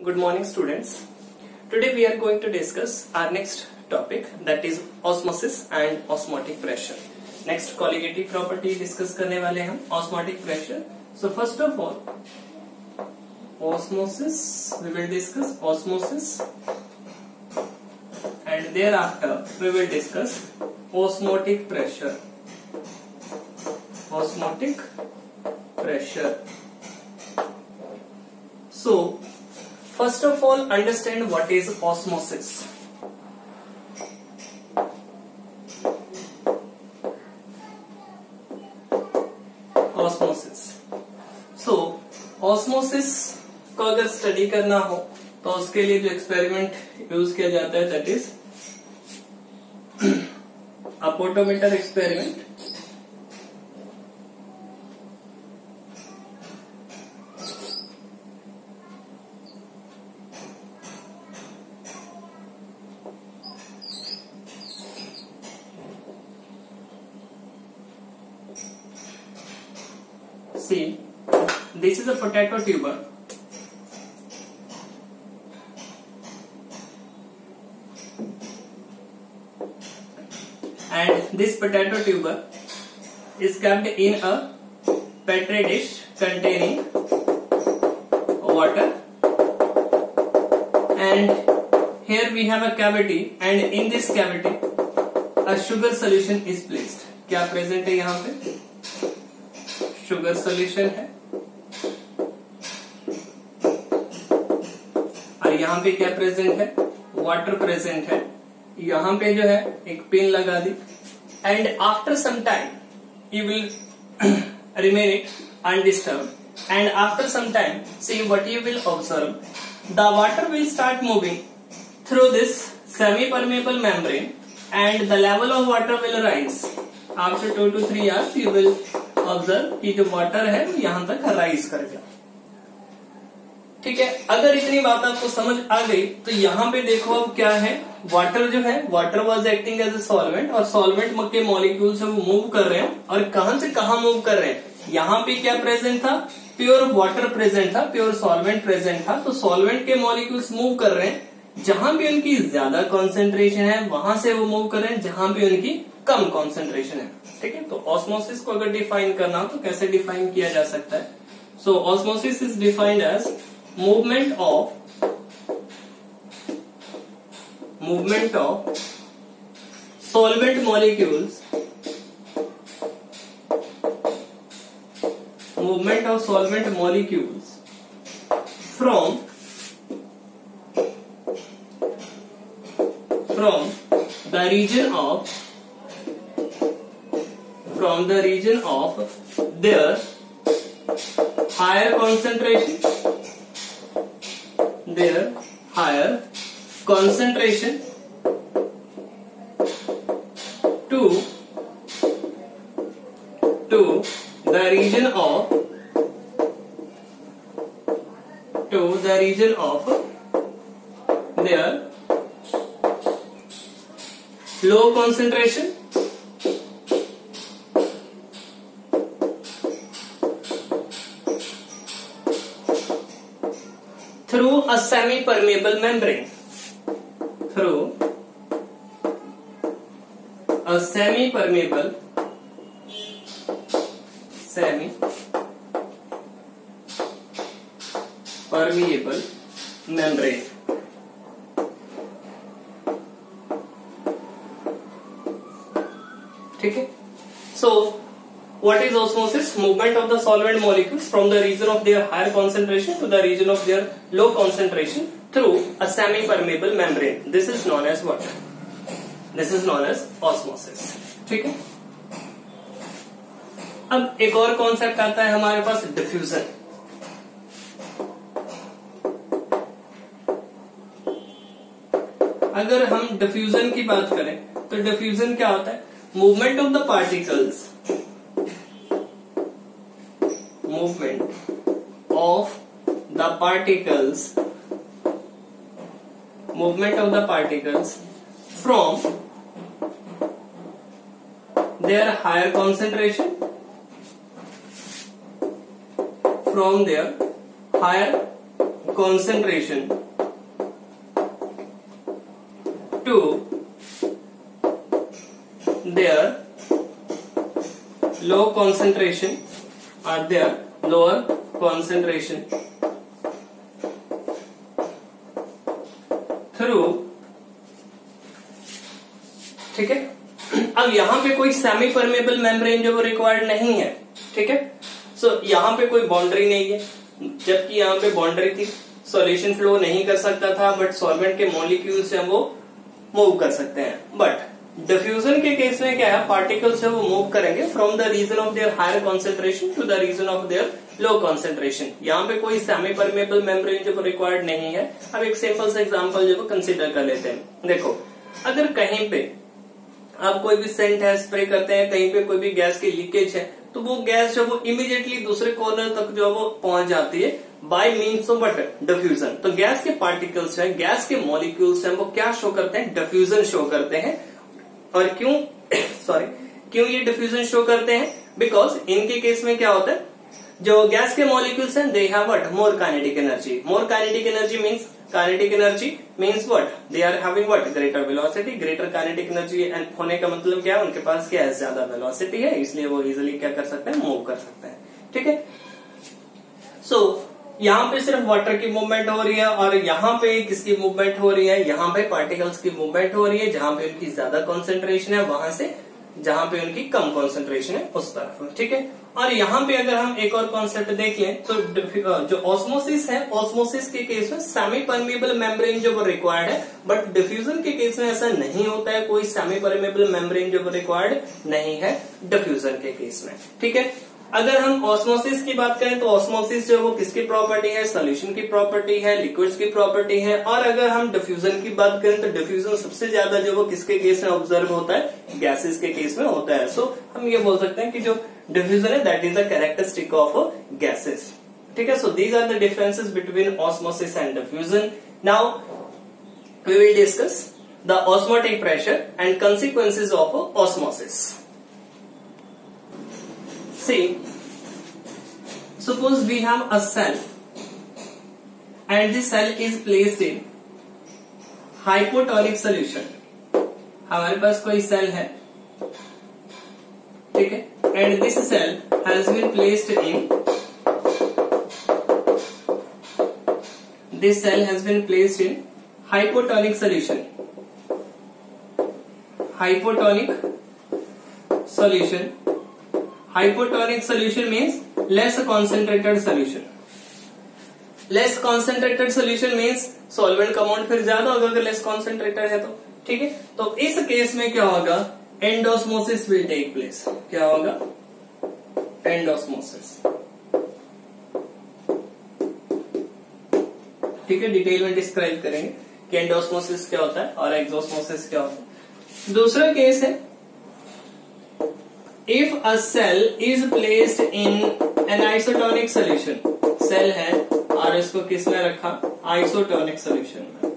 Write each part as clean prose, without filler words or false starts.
Good morning, students. Today we are going to discuss our next topic, that is osmosis and osmotic pressure. Next colligative property discuss करने वाले हम osmotic pressure. So first of all, osmosis, we will discuss osmosis, and thereafter we will discuss osmotic pressure. Osmotic pressure. So first of all, understand what is osmosis. Osmosis. So osmosis को अगर study करना हो तो उसके लिए जो experiment use किया जाता है that is a potometer experiment. See, this is a potato tuber. And this potato tuber is kept in a petri dish containing water. And here we have a cavity, and in this cavity a sugar solution is placed. क्या present है यहाँ पे? Sugar solution है, और यहाँ पे क्या present है? वाटर प्रेजेंट है. यहाँ पे जो है एक पिन लगा दी, and after some time you will remain it undisturbed, and after some time see what you will observe, the water will start moving through this semi permeable membrane and the level of water will rise. After 2 to 3 hours you will observe कि जो water है वो यहां तक rise कर गया. ठीक है, अगर इतनी बात आपको समझ आ गई तो यहाँ पे देखो अब क्या है. वाटर जो है, water was acting as a solvent, और सॉल्वेंट के मॉलिक्यूल्स वो मूव कर रहे हैं, और कहां से कहां मूव कर रहे हैं. यहाँ पे क्या प्रेजेंट था? प्योर वाटर प्रेजेंट था, प्योर सॉल्वेंट प्रेजेंट था. तो सॉल्वेंट के मॉलिक्यूल्स मूव कर रहे हैं, जहां पे उनकी ज्यादा कॉन्सेंट्रेशन है वहां से वो मूव कर रहे हैं जहां पे उनकी कम कॉन्सेंट्रेशन है. ठीक है, तो ऑस्मोसिस को अगर डिफाइन करना हो तो कैसे डिफाइन किया जा सकता है? So osmosis is defined as movement of solvent molecules from the region of their higher concentration to the region of their low concentration through a semi-permeable membrane. Permeable membrane. ठीक है. So what is osmosis? Movement of the solvent molecules from the region of their higher concentration to the region of their low concentration through a semi-permeable membrane. This is known as what? This is known as osmosis. ठीक है. अब एक और concept आता है हमारे पास, diffusion. अगर हम डिफ्यूजन की बात करें तो डिफ्यूजन क्या होता है? Movement of the particles from their higher concentration, from their higher concentration to their low concentration or their lower concentration through, ठीक है। अब यहां पे कोई सेमी परमेबल मेम्ब्रेन जो वो रिक्वायर्ड नहीं है, ठीक है। सो यहां पे कोई बाउंड्री नहीं है, जबकि यहां पे बाउंड्री थी, सॉल्यूशन फ्लो नहीं कर सकता था, बट सॉल्वेंट के मॉलिक्यूल्स हैं वो मूव कर सकते हैं। बट डिफ्यूजन के केस में क्या है, पार्टिकल्स है वो मूव करेंगे from the region of their higher concentration to the region of their low concentration. यहाँ पे कोई सेमी परमेबल मेम्ब्रेन जो रिक्वायर्ड नहीं है। अब एक सिंपल सा एग्जांपल जो कंसीडर कर लेते हैं। देखो, अगर कहीं पे आप कोई भी सेंट है स्प्रे करते हैं, कहीं पे कोई भी गैस की लीकेज है, तो वो गैस जो वो इमीडिएटली दूसरे कॉर्नर तक जो वो पहुंच जाती है bye means of what, diffusion. तो गैस के पार्टिकल्स हैं, गैस के मॉलिक्यूल्स हैं, वो क्या शो करते हैं, डिफ्यूजन शो करते हैं। और क्यों क्यों ये डिफ्यूजन शो करते हैं, बिकॉज इनके केस में क्या होता है, जो गैस के मॉलिक्यूल्स हैं they have what, more kinetic energy. More kinetic energy means, kinetic energy means what, they are having what, greater velocity. Greater kinetic energy होने का मतलब क्या है, उनके पास क्या है, ज्यादा वेलोसिटी है, इसलिए वो इजिली क्या कर सकते हैं, मूव कर सकते हैं, ठीक है। सो यहाँ पे सिर्फ वाटर की मूवमेंट हो रही है, और यहाँ पे किसकी मूवमेंट हो रही है, यहाँ पे पार्टिकल्स की मूवमेंट हो रही है। जहां पे उनकी ज्यादा कॉन्सेंट्रेशन है वहां से जहां पे उनकी कम कॉन्सेंट्रेशन है उस तरफ, ठीक है। और यहाँ पे अगर हम एक और कॉन्सेप्ट देख लें तो जो ऑस्मोसिस है, ऑस्मोसिस के केस में सेमी परमेबल मेम्ब्रेन जो वो रिक्वायर्ड है, बट डिफ्यूजन के केस में ऐसा नहीं होता है, कोई सेमी परमेबल मेम्ब्रेन जो वो रिक्वायर्ड नहीं है डिफ्यूजन के केस में, ठीक है। अगर हम ऑस्मोसिस की बात करें तो ऑस्मोसिस जो वो किसकी प्रॉपर्टी है, सोल्यूशन की प्रॉपर्टी है, लिक्विड्स की प्रॉपर्टी है। और अगर हम डिफ्यूजन की बात करें तो डिफ्यूजन सबसे ज्यादा जो वो किसके केस में ऑब्जर्व होता है, गैसेस के केस में होता है। सो हम ये बोल सकते हैं कि जो डिफ्यूजन है that is the characteristic of gases, ठीक है। So these are the differences between osmosis and diffusion. Now we will discuss the osmotic pressure and consequences of osmosis. See, suppose we have a cell and this cell is placed in hypotonic solution. हमारे पास कोई cell है, ठीक है, and this cell has been placed in, this cell has been placed in hypotonic solution. Hypotonic solution. Hypotonic solution means less concentrated solution. Less concentrated solution means solvent का amount फिर ज्यादा होगा अगर less concentrated है तो, ठीक है। तो इस केस में क्या होगा, एंडोस्मोसिस will take place। क्या होगा, एंडोस्मोसिस, ठीक है। डिटेल में डिस्क्राइब करेंगे कि एंडोस्मोसिस क्या होता है और एक्सोस्मोसिस क्या होता है। दूसरा केस है, if a cell is placed in an isotonic solution, cell है और इसको किस में रखा, आइसोटोनिक सॉल्यूशन में,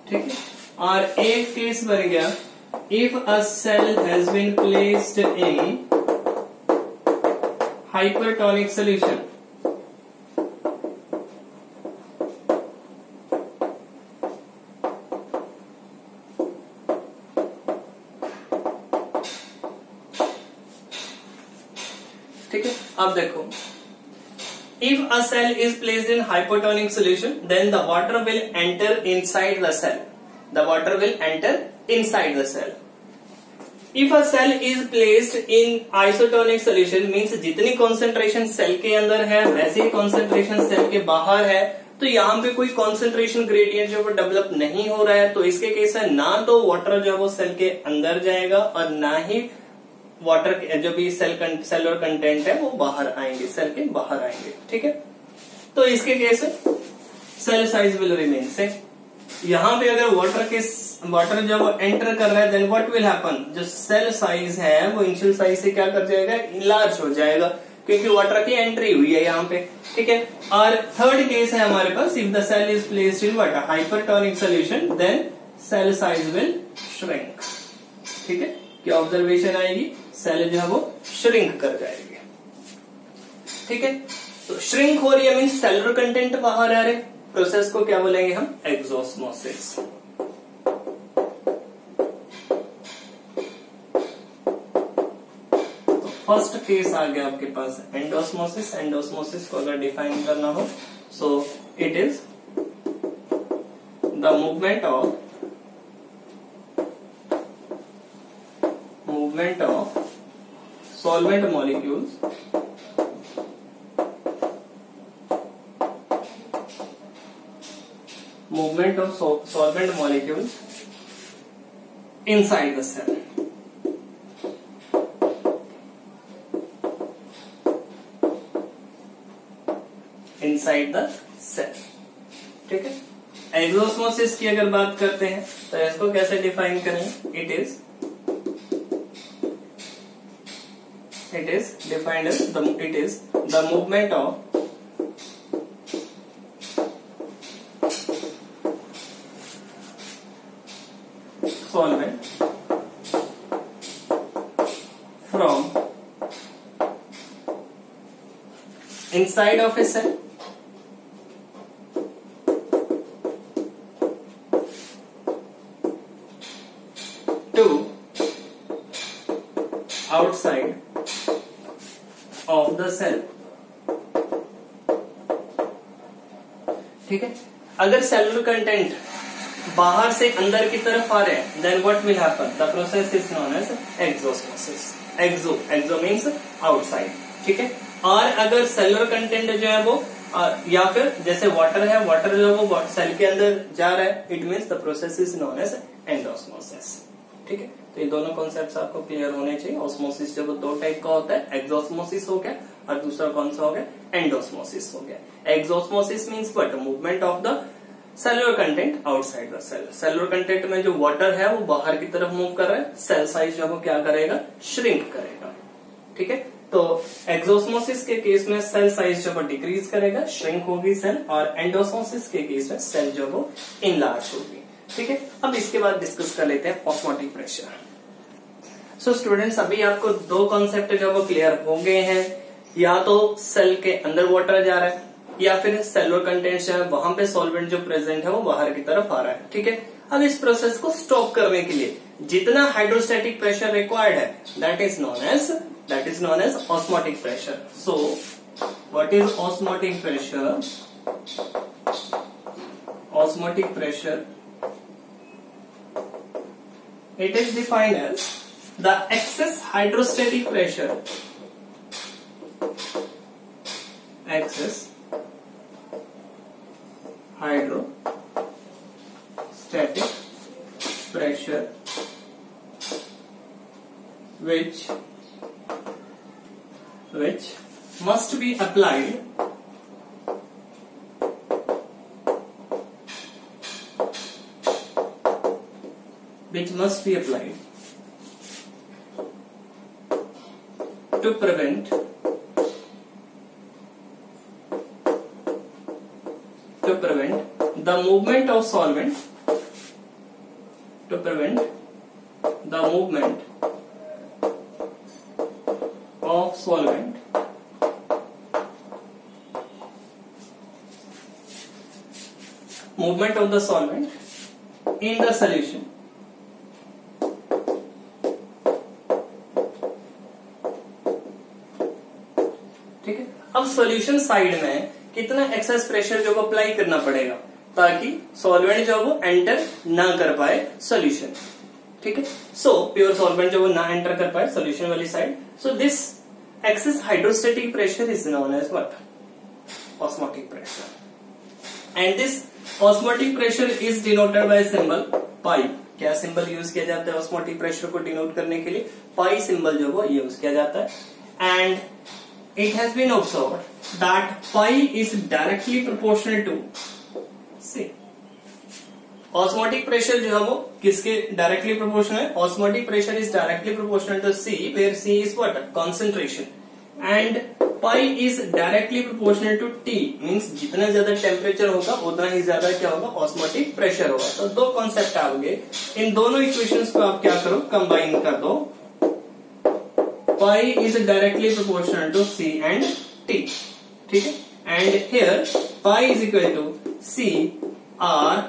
ठीक है। और एक केस बन गया, if a cell has been placed in hypertonic solution, ठीक है। अब देखो, if a cell is placed in hypotonic solution then the water will enter inside the cell, the water will enter inside the cell. If a cell is placed in isotonic solution means जितनी concentration cell के अंदर है वैसी ही concentration cell के बाहर है, तो यहाँ पे कोई कॉन्सेंट्रेशन ग्रेडियंट जो डेवलप नहीं हो रहा है। तो इसके केस है ना तो वाटर जो है वो सेल के अंदर जाएगा और ना ही वाटर जो भी सेलुलर कंटेंट है वो बाहर आएंगे, सेल के बाहर आएंगे, ठीक है। तो इसके case cell size will remain same. यहाँ पे अगर वाटर जब एंटर कर रहा है देन व्हाट विल हैपन, जो सेल साइज है वो इनिशियल साइज से क्या कर जाएगा, इनलार्ज हो जाएगा, क्योंकि वाटर की एंट्री हुई है यहाँ पे, ठीक है। और थर्ड केस है हमारे पास, if the cell is placed in what, hypertonic solution, then cell size will shrink, ठीक है। क्या ऑब्जर्वेशन आएगी, सेल जो है वो श्रिंक कर जाएगी। ठीक है, तो श्रिंक हो रही है मीन्स सेलुलर कंटेंट बाहर आ रहे, प्रोसेस को क्या बोलेंगे हम, एक्सोस्मोसिस। तो फर्स्ट केस आ गया आपके पास एंडोस्मोसिस। एंडोस्मोसिस को अगर डिफाइन करना हो, so it is the movement of solvent molecules inside the cell. Inside the cell. ठीक है, एक्सोस्मोसिस की अगर बात करते हैं तो इसको कैसे डिफाइन करेंगे, it is defined as the movement of solvent from inside of a cell to outside of the cell. ठीक है, अगर सेलुलर कंटेंट बाहर से अंदर की तरफ आ रहे हैं, then what will happen, the process is known as exosmosis. Exo means outside. ठीक है, और अगर सेलुलर कंटेंट जो है वो या फिर जैसे वाटर है, वाटर जो है वो सेल के अंदर जा रहा है, it means the process is known as endosmosis. ठीक है, तो ये दोनों कॉन्सेप्ट्स आपको क्लियर होने चाहिए। ऑस्मोसिस जो दो टाइप का होता है, एक्सोस्मोसिस हो गया और दूसरा कौन सा हो गया, एंडोस्मोसिस हो गया। Exosmosis means what, movement of the cellular content outside the cell. Cellular content में जो वाटर है वो बाहर की तरफ मूव कर रहा है, सेल साइज जो है वो क्या करेगा, श्रिंक करेगा। ठीक है, तो एक्सोस्मोसिस के केस में सेल साइज जो है डिक्रीज करेगा, श्रिंक होगी सेल, और एंडोस्मोसिस के केस में सेल जो वो इनलार्ज होगी। ठीक है, अब इसके बाद डिस्कस कर लेते हैं ऑस्मोटिक प्रेशर। सो स्टूडेंट्स, अभी आपको दो कॉन्सेप्ट जो वो क्लियर हो गए हैं, या तो सेल के अंदर वाटर जा रहा है या फिर सेलुलर कंटेंट जो है वहां पे सॉल्वेंट जो प्रेजेंट है वो बाहर की तरफ आ रहा है। ठीक है, अब इस प्रोसेस को स्टॉप करने के लिए जितना हाइड्रोस्टैटिक प्रेशर रिक्वायर्ड है, that is known as osmotic pressure. So what is osmotic pressure? Osmotic pressure, it is defined as the excess hydrostatic pressure, excess hydrostatic pressure which must be applied to prevent the movement of solvent, movement of the solvent in the solution. ठीक है, अब solution side में कितना excess pressure जो apply करना पड़ेगा ताकि solvent जो वो एंटर ना कर पाए सॉल्यूशन। ठीक है, सो प्योर सॉल्वेंट जो वो ना एंटर कर पाए सॉल्यूशन वाली साइड। So this excess hydrostatic pressure is known as what, osmotic pressure. And this osmotic pressure is denoted by symbol pi. क्या सिंबल यूज किया जाता है ऑस्मोटिक प्रेशर को डिनोट करने के लिए? पाई सिंबल जो वो यूज किया जाता है। And it has been observed that pi is directly proportional to C. Osmotic pressure जो है वो किसके डायरेक्टली प्रोपोर्शनल है? Osmotic pressure is directly proportional to C, where C is what? Concentration. And pi is directly proportional to T, means जितना ज्यादा temperature होगा उतना ही ज्यादा क्या होगा, ऑस्मोटिक प्रेशर होगा। तो दो कॉन्सेप्ट आ गए, इन दोनों इक्वेशंस को आप क्या करो, कंबाइन कर दो। Pi is directly proportional to C and T, ठीक है। And here pi is equal to C R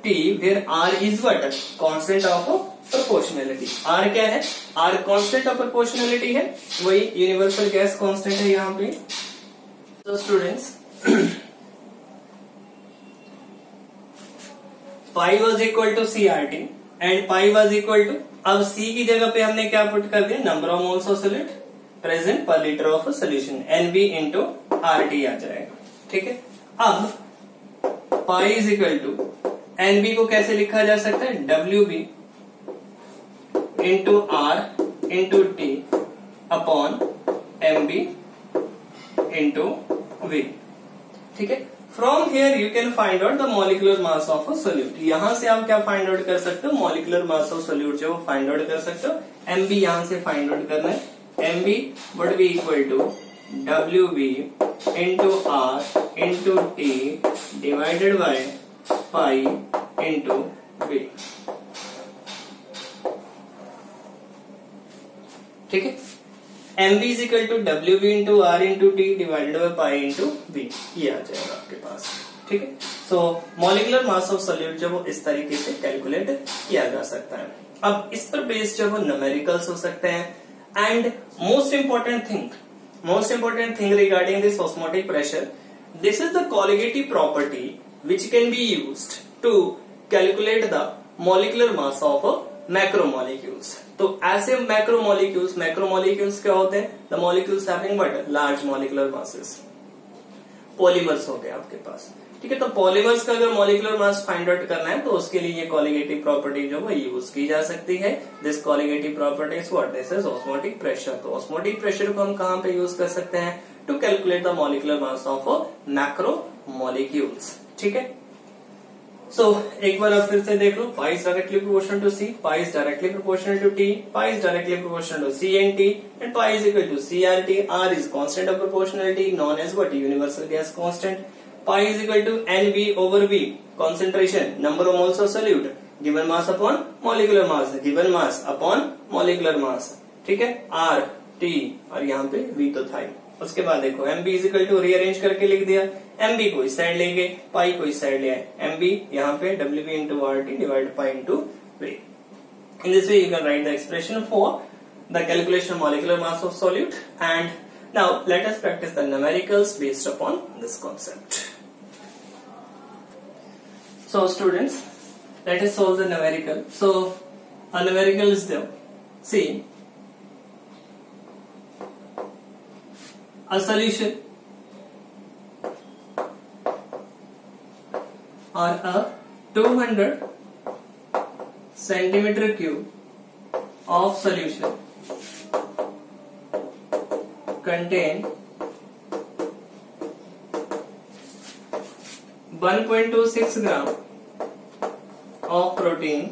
T, where R is what, constant of proportionality. R क्या है, आर कांस्टेंट ऑफ प्रोपोर्शनलिटी है, वही यूनिवर्सल गैस कांस्टेंट है यहाँ पे। तो students pi was equal to C R T and pi was equal to, अब C की जगह पे हमने क्या पुट कर दिया, number of moles of solute present per litre of solution, n B into R T आ जाएगा, ठीक है। अब pi is equal to n B को कैसे लिखा जा सकता है, W B into R into T upon M B into V, ठीक है। From here you can find out the molecular mass of a solute. यहां से आप क्या फाइंड आउट कर सकते हो, मॉलिक्यूलर मास ऑफ सोल्यूट जो फाइंड आउट कर सकते हो। एमबी यहां से फाइंड आउट करना है, MB would be equal to W B into R into T divided by pi into V, ठीक है। M B is equal to W B into R into T divided by pi into B, ये आ जाएगा आपके पास, ठीक है। So molecular mass of solute जो वो इस तरीके से कैलकुलेट किया जा सकता है। अब इस पर बेस्ड जो वो न्यूमेरिकल्स हो सकते हैं। And most important thing regarding this osmotic pressure, this is the colligative property which can be used to calculate the molecular mass of macromolecules. तो ऐसे मैक्रोमोलिक्यूल्स क्या होते हैं, the molecules having what, large molecular masses, polymers हो गए आपके पास, ठीक है। तो पॉलीमर्स का अगर मॉलिक्यूलर मास फाइंड आउट करना है तो उसके लिए ये कोलिगेटिव प्रॉपर्टी जो वो यूज की जा सकती है। This colligative property is what, this is osmotic pressure. तो ऑस्मोटिक प्रेशर को हम कहां पे यूज कर सकते हैं, to calculate the molecular mass of macromolecules, ठीक है। सो एक बार आप फिर से देख लो, pi is directly proportional to C, pi is directly proportional to T, pi is directly proportional to C and T, and pi is equal to C R T. Are is constant of proportionality known as what, universal gas constant. Pi is equal to N B over V, concentration, number of moles of solute, given mass upon molecular mass, given mass upon molecular mass, ठीक है। R T और यहाँ पे we तो था ही। उसके बाद देखो M B is equal to rearrange करके लिख दिया, एम बी को इस साइड लेंगे, पाई को इस साइड ले आए, एम बी यहाँ पे W B into R T divide pi into V. In this way you can write the expression for the calculation of molecular mass of solute. And now let us practice the numericals based upon this concept. So students, let us solve the numerical. So a numerical is there. See, a solution or a 200 centimeter cube of solution contain 1.26 gram of protein,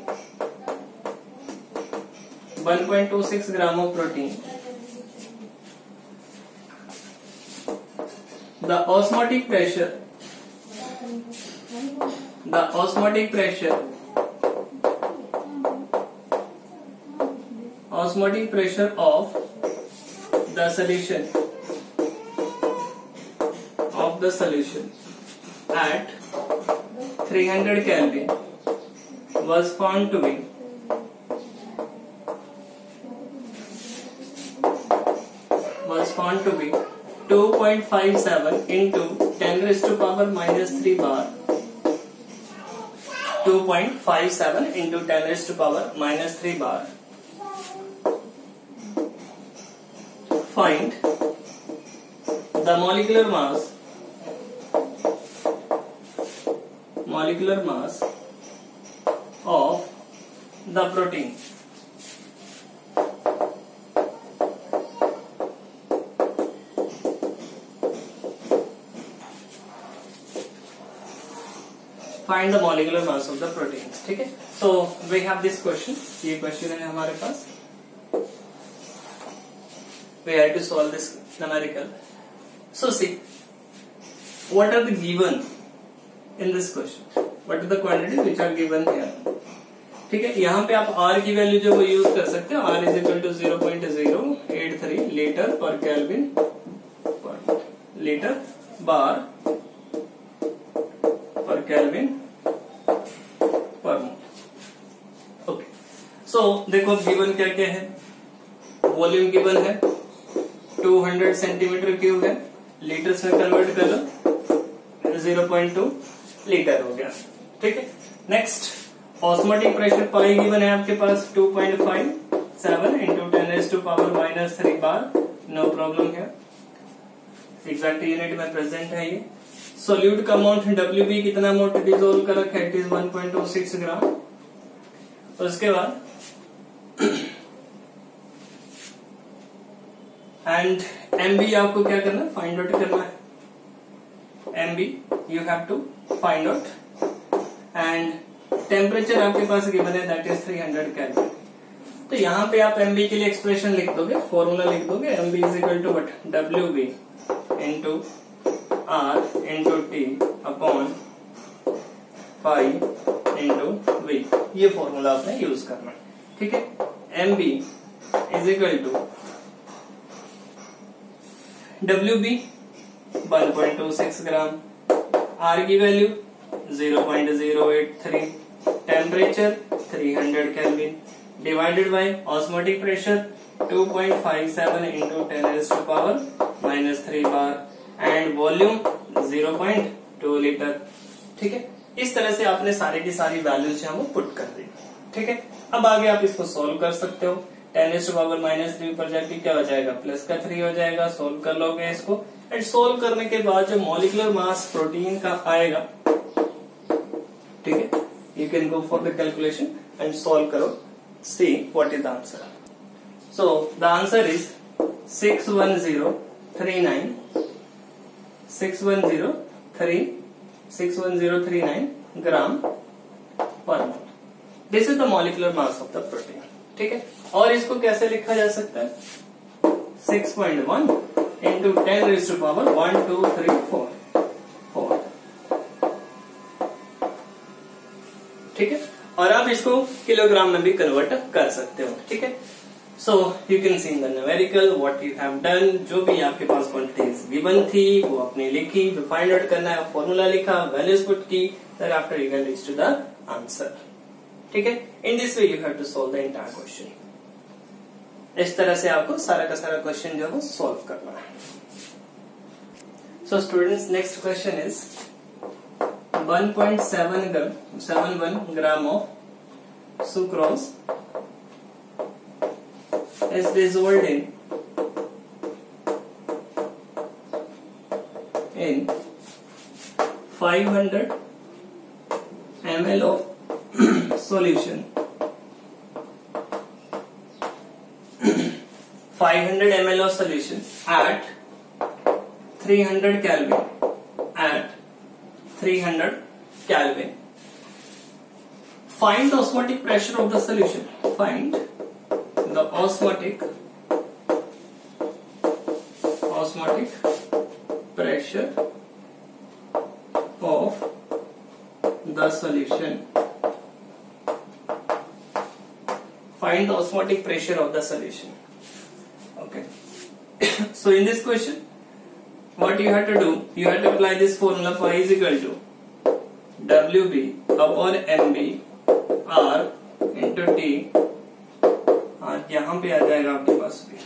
1.26 gram of protein. The osmotic pressure of the solution at 300 Kelvin was found to be 2.57 into 10 raised to power minus 3 bar. 2.57 into 10 raised to power minus 3 bar. Find the molecular mass of the protein. Find the molecular mass of the proteins. ठीक है, so we have this question. ये question है हमारे पास. We have to solve this numerical. So see, what are the given in this question? What are the quantities which are given here? ठीक है, यहाँ पे आप R की वैल्यू जो वो यूज कर सकते हो, R is equal to 0.083 litre per kelvin per litre bar per kelvin पर मोल। ओके, सो देखो गिवन क्या क्या है, वॉल्यूम गिवन है 200 सेंटीमीटर क्यूब है, लीटर्स में कन्वर्ट कर लो 0.2 लीटर हो गया। ठीक है, next osmotic pressure pi given है आपके पास 2.57 इंटू 10⁻³ बार, नो प्रॉब्लम है, एग्जैक्ट यूनिट में प्रेजेंट है ये। सोल्यूट का अमाउंट WB कितना अमाउंट डिसोल्व कर रखा है, इट इज 1.26 ग्राम। उसके बाद एंड MB आपको क्या करना है, फाइंड आउट करना है, MB you have to find out and temperature आपके पास गिवन है दैट इज 300 केल्विन। तो यहाँ पे आप MB के लिए एक्सप्रेशन लिख दोगे, फॉर्मूला लिख दोगे, MB is equal to what, WB into R into T upon pi into V, ये फॉर्मूला आपने यूज करना है। ठीक है, MB is equal to WB 1.26 gram, R की value 0.083, temperature 300 kelvin divided by osmotic pressure 2.57 into 10⁻³ bar and volume 0.2 litre. ठीक है, इस तरह से आपने सारे की सारी वैल्यूज जो है वो पुट कर दी। ठीक है, अब आगे आप इसको सोल्व कर सकते हो, 10⁻³ पर जाके क्या हो जाएगा, प्लस का 3 हो जाएगा, सोल्व कर लोगे इसको एंड सोल्व करने के बाद जो मॉलिक्यूलर मास प्रोटीन का आएगा, ठीक है, you can go for the calculation and solve करो, see what is the answer. So the answer is 61039 gram per mole. This is the molecular mass of the protein. ठीक है, और इसको कैसे लिखा जा सकता है, 6.1 इंटू 10⁻⁴ 4। ठीक है, और आप इसको किलोग्राम में भी कन्वर्ट कर सकते हो। ठीक है, so you can see in the numerical what you have done, जो भी आपके पास क्वांटिटीज गिवन थी वो आपने लिखी, जो फाइंड आउट करना है फॉर्मूला लिखा, वैल्यूज पुट की, then after you can reach to the answer. ठीक है, in this way you have to solve the entire question. इस तरह से आपको सारा का सारा क्वेश्चन जो है वो सॉल्व करना है। So students, next question is 1.71 gram of sucrose is dissolved in 500 ml of solution. 500 ml of solution at 300 Kelvin. At 300 Kelvin. Find the osmotic pressure of the solution. Find the osmotic pressure of the solution. Find the osmotic pressure of the solution. Okay. So in this question, what you have to do? You have to apply this formula. Phi is equal to WB upon MB R into T, और यहाँ पे आ जाएगा आपके पास भी।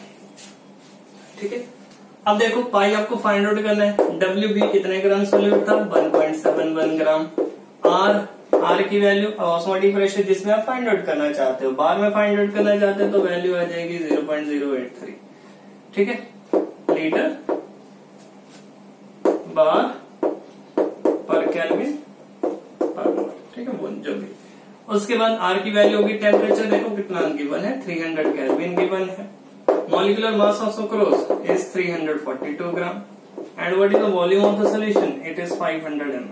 ठीक है, अब देखो पाई आपको फाइंड आउट करना है। WB कितने ग्राम सोल्यूट था, 1.71 ग्राम। R की वैल्यू ऑस्मोटिक प्रेशर जिसमें आप फाइंड आउट करना चाहते हो, बार में फाइंड आउट करना चाहते हो तो वैल्यू आ जाएगी 0.083। ठीक है, लीटर बार पर केल्विन पर मोल। ठीक है, वो जो भी। उसके बाद R की वैल्यू होगी, टेम्परेचर देखो कितना गिवन है, 300 केल्विन गिवन है। Molecular mass of sucrose is 342 gram and what is the volume of the solution, it is 500 ml।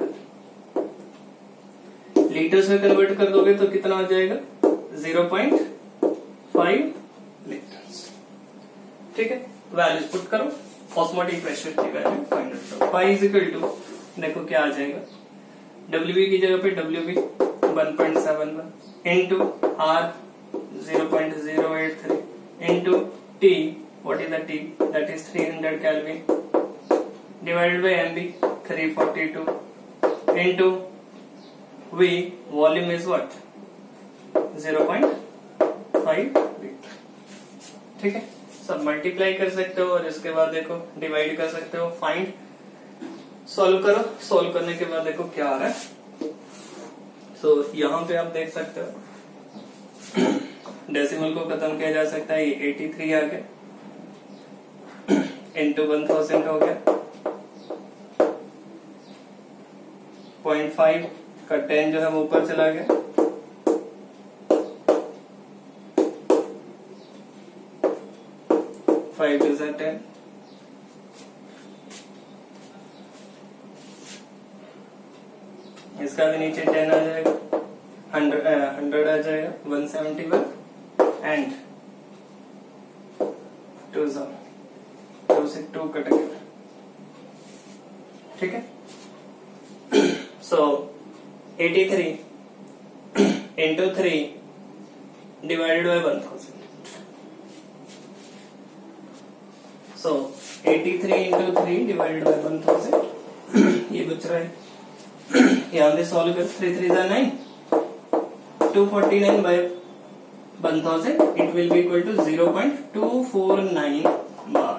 Litres में कन्वर्ट कर दोगे तो कितना हो जाएगा, 0.5 लीटर्स। ठीक है, वैल्यूज पुट करो, ऑस्मोटिक प्रेशर की वैल्यू फाइंड आउट करो। पाई इज इक्वल टू, देखो क्या आ जाएगा, WB की जगह पे WB 1.71 into R 0.083 into T, what is the T? That is 300 Kelvin divided by MB 342 into V, volume is what? 0.5 V. ठीक है, सब मल्टीप्लाई कर सकते हो और इसके बाद देखो डिवाइड कर सकते हो, फाइंड, सॉल्व करो, सॉल्व करने के बाद देखो क्या आ रहा है। सो यहाँ पे आप देख सकते हो डेसिमल को खत्म किया जा सकता है, ये 83 आ गया इंटू 1000 हो गया, 0.5 का 10 जो है वो ऊपर चला गया, 5 is 10, इसका भी नीचे 10 आ जाएगा, 100 आ जाएगा, 171 एंड 2 से 2 कट गया। ठीक है, सो 83 into 3 divided by 1000. So 83 into 3 divided by 1000 ये बच रहा है, यहाँ पे सॉल्व कर, 3 3 जा 9, 249 by 1000 it will be equal to 0.249 bar.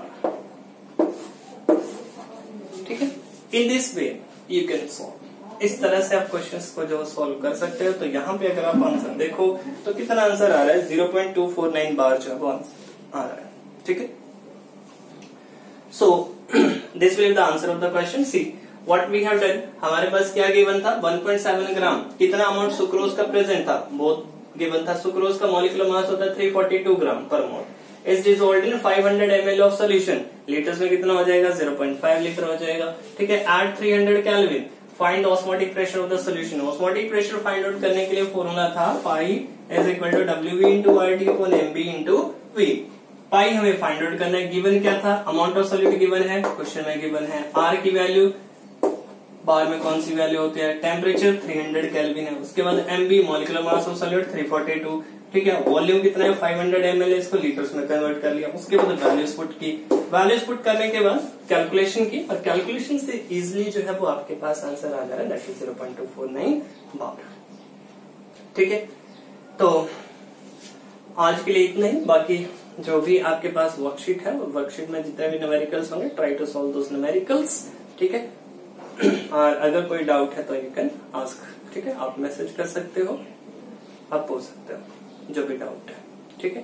ठीक है, in this way you can solve. इस तरह से आप क्वेश्चंस को जो सॉल्व कर सकते हो। तो यहाँ पे अगर आप आंसर देखो तो कितना आंसर आ रहा है, 0.249 बार जो है वो आंसर आ रहा है। ठीक है, so this will be the answer of the question. See what we have done, हमारे पास क्या गिवन था, 1.7 ग्राम, कितना अमाउंट सुक्रोज का प्रेजेंट था, बहुत गिवन था। सुक्रोज का मॉलिक्यूलर मास होता है 342 gram per mole, is dissolved in 500 ml of solution, litres में कितना हो जाएगा, 0.5 लीटर हो जाएगा। ठीक है, at 300 kelvin, find osmotic pressure of the solution. Osmotic pressure find out करने के लिए फॉर्मूला था pi is equal to WV into RT upon MB into V। Pi हमें फाइंड आउट करना है, गिवन क्या था, अमाउंट ऑफ सॉल्यूट गिवन है, क्वेश्चन में गिवन है, R की वैल्यू, बार में कौन सी वैल्यू होती है, टेम्परेचर 300 केल्विन है, उसके बाद MB molecular mass of solute 342, ठीक है, वॉल्यूम कितना है 500 ml, इसको लीटर्स में कन्वर्ट कर लिया, उसके बाद वैल्यूज पुट की, वैल्यूज पुट करने के बाद कैलकुलेशन की, और कैलकुलेशन से इजिली जो है वो आपके पास आंसर आ जा रहा है, दैट इज 0.249 बार। ठीक है, तो आज के लिए इतना ही, बाकी जो भी आपके पास वर्कशीट है, वर्कशीट में जितने भी न्यूमेरिकल्स होंगे, try to solve those numericals. ठीक है, और अगर कोई डाउट है तो यू कैन आस्क। ठीक है, आप मैसेज कर सकते हो, आप पूछ सकते हो जो भी डाउट है। ठीक है।